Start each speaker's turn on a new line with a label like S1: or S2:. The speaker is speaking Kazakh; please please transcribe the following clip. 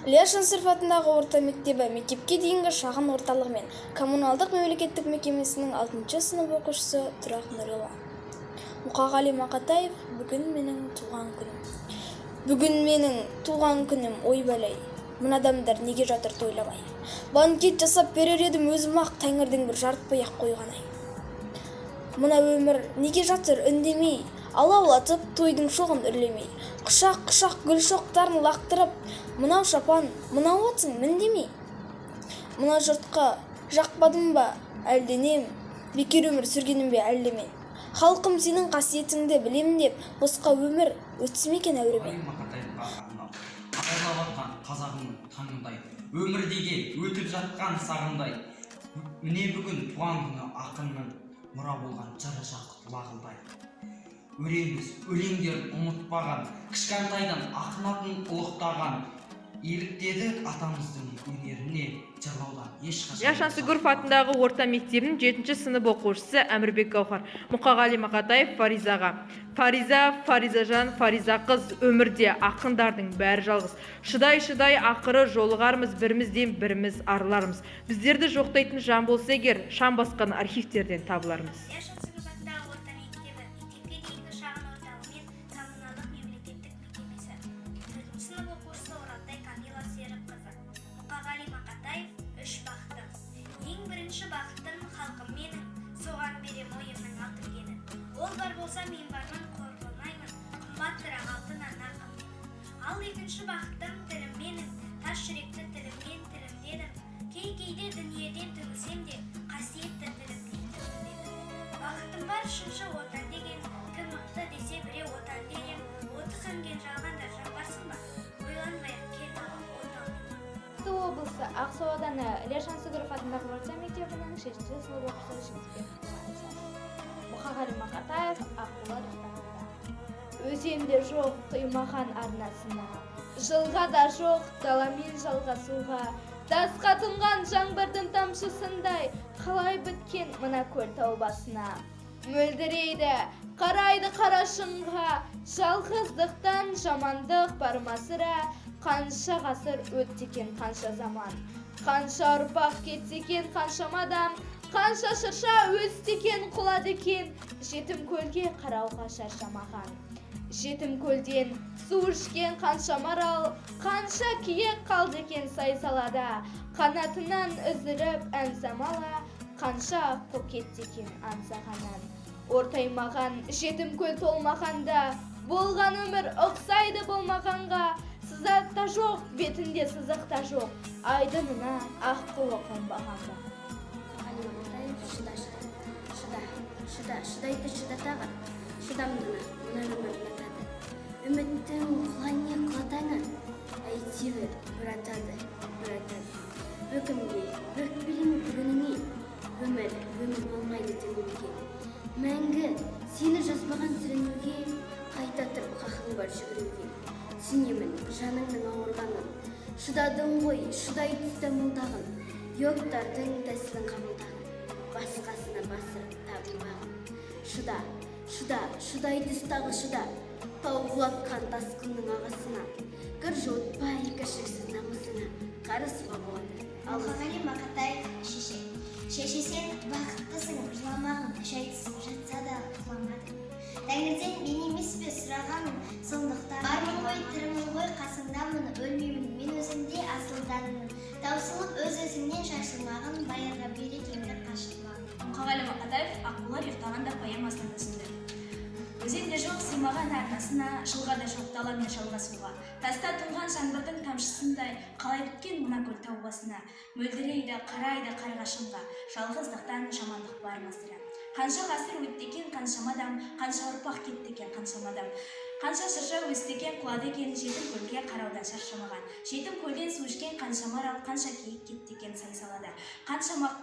S1: Ильяс Жансаров атындағы орта мектебі мектепке дейінгі шағын орталығы мен коммуналдық мемлекеттік мекемесінің 6 сынып оқушысы Тұрақ Нұрила. Мұқағали Мақатаев: бүгін менің туған күнім, ой бәлей, мына адамдар неге жатыр тойламай. Банкет жасап берер едім өзім-ақ, тәңірдің бір жарытпай ақ қойған-ай. Мына өмір неге жатыр үндемей, алаулатып тойдың шоғын үрлемей, құшақ-құшақ гүл шоқтарын лақтырып, мынау шапан, мынау атың міндемей. Мына жұртқа жақпадым ба әлденем, бекер өмір сүргенім бе әлде мен. Халқым сенің қасиетіңді білем деп, босқа өмір өтсім екен әуремен.
S2: Қазағымның таңындай, өмірдегі өтіп жатқан сағындай, міне бүгін туған күні ақынның мұра болған жыры жақұт лағылдай. Өреміз өлеңдерін ұмытпаған, кішкентайдан ақын атын ұлықтаған, еліктеді атамыздың өнеріне жырлаудан ешқашан.
S3: Ильяс Жансаров атындағы орта мектебінің 7 сынып оқушысы Әмірбек Гаухар. Мұқағали Мақатаев Фаризаға: Фаризажан, Фариза қыз, өмірде ақындардың бәрі жалғыз. Шыдай ақыры жолығармыз, бірімізден біріміз арылармыз. Біздерді жоқтайтын жан болса егер, шам басқан архивтерден табылармыз.
S4: Ең бірінші бақытым халқым менің, соған берем ойымның алтын. Ол бар болса мен бармын, қорқылмаймын, қымбаттырақ алтыннан нарқым менің. Ал екінші бақытым тілім менің, тас жүректі тіліммен тілімдедім. Кейде дүниеден түңілсем де, қасиетті тіліммен түңілдедім. Бақытым бар үшінші отан деген, кім мықты десе біреу отан берем. Оты сөнген жалғанда жабарсың ба? Ойланбай-ақ кел отан.
S5: облысы Ақсу ауданы Ильяс Жансаров атындағы орта мектебінің 6 сынып оқушысы Жеңісбек Құлманов. Мұқағали Мақатаев Аққулар ықтағында. Өзенде жоқ құймаған арнасына, жылға да жоқ даламен жалғасуға, тасқа тұнған жаңбырдың тамшысындай қалай біткен мына көл тау басына. Мөлдірейді, қарайды қара шыңға, жалғыздықтан жамандық бармасыра. Қанша ғасыр өттекен қанша заман, қанша ұрпақ кетсекен қаншама адам, қанша шырша өстекен құлады екен, жетім көлге қарауға шаршамаған. Жетім көлден су ішкен қанша марал, қанша киек қалды екен сай салада, қанатынан үзіліп ән самала, қанша құл кетті екен аңсағаннан. Ортаймаған жетім көл толмағанда, болған өмір ұқсайды болмағанға. Сызат та жоқ, бетінде сызық та жоқ, айдынына аққуы қонбағанда.
S4: Шыдайды шыдатаған, шыдамдыны мұна өмір ұнатады. Үміттің құлане құлатаңы, әйтеуір бұратады. Өкпелеме бүгініңе, өмір болмайды түңілге. Мәңгі сені жазбаған сүрінуге, қайта тұрып қақың бар жүгіруге. Түсінемін жаныңның ауырғанын, шыдадың ғой, шыдай түсті мұлдағын, йоттардың тәсілін қабылдағын, басқасына басырып табынбағын. Шыдай түстағы шыда, тауғылатқан тасқынның ағысына, кір жотпай кіршіксіз намысына, қарысуға болады. Мұқағали Мақатаев шеше сен бақыттысың, жыламағын, шайтысың жатса да құламадың. Тәңірден мен емес пе сұрағаным, сондықтан бармын ғой, тірімін ғой, қасыңдамын, өлмеймін, мен өзімде асылданмын. Таусылып өз-өзіңнен шашылмағын, байырға берекеңді қашылмағын.
S6: Мұқағали Мақатаев Аққулар ықтағанда поэмасынан түсінді. Өзенде жоқ сыймаған арнасына, жылға да жоқ даламен жалғасуға, таста тұнған жаңбырдың тамшысындай қалай біткен мына көл тау басына. Мөлдірейді, қарайды қарғашынға, жалғыздықтан жамандық бармасыра. Қанша ғасыр өттекен қаншама адам, қанша ұрпақ кеттікен қаншама адам, қанша шырша өстекен құлады екен жетім көлге қараудан шаршамаған. Жетім көлден су ішкен қаншама арал, қанша киік кеттікен сай салада, қаншама